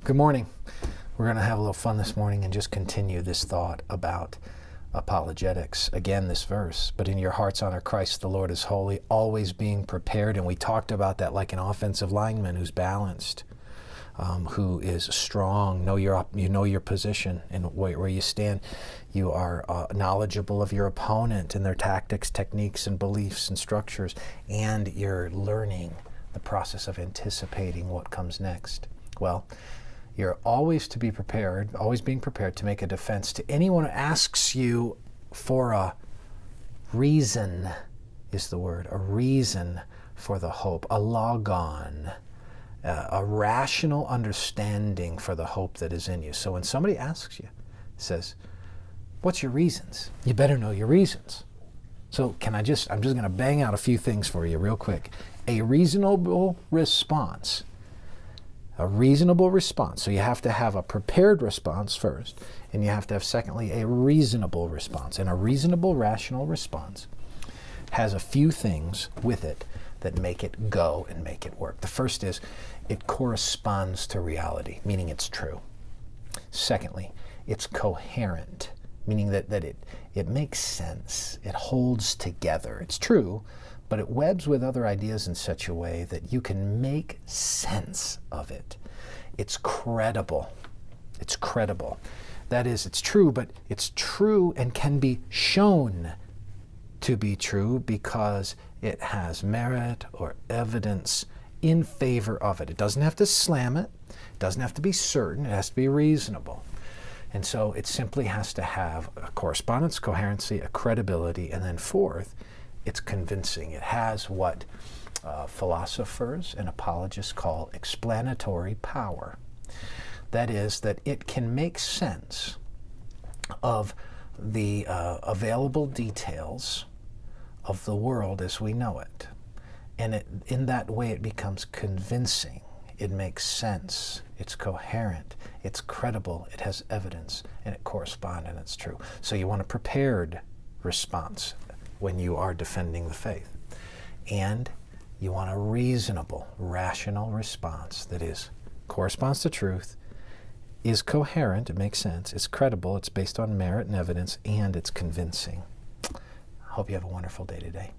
Good morning. We're going to have a little fun this morning and just continue this thought about apologetics. Again, this verse, but in your hearts honor Christ the Lord is holy, always being prepared. And we talked about that like an offensive lineman who's balanced, who is strong, you know your position and where you stand. You are knowledgeable of your opponent and their tactics, techniques, and beliefs and structures, and you're learning the process of anticipating what comes next. Well, you're always to be prepared, always being prepared to make a defense to anyone who asks you for a reason, is the word, a reason for the hope, a logon, a rational understanding for the hope that is in you. So when somebody asks you, says, what's your reasons? You better know your reasons. So I'm just going to bang out a few things for you real quick. A reasonable response. A reasonable response. So you have to have a prepared response first, and you have to have, secondly, a reasonable response. And a reasonable, rational response has a few things with it that make it go and make it work. The first is it corresponds to reality, meaning it's true. Secondly, it's coherent, meaning that it makes sense. It holds together. It's true, but it webs with other ideas in such a way that you can make sense of it. It's credible. It's credible. That is, it's true, but it's true and can be shown to be true because it has merit or evidence in favor of it. It doesn't have to slam it. It doesn't have to be certain. It has to be reasonable. And so it simply has to have a correspondence, coherency, a credibility, and then fourth, it's convincing. It has what philosophers and apologists call explanatory power. That is, that it can make sense of the available details of the world as we know it. And in that way it becomes convincing. It makes sense. It's coherent. It's credible. It has evidence. And it corresponds and it's true. So you want a prepared response when you are defending the faith. And you want a reasonable, rational response that corresponds to truth, is coherent, it makes sense, it's credible, it's based on merit and evidence, and it's convincing. I hope you have a wonderful day today.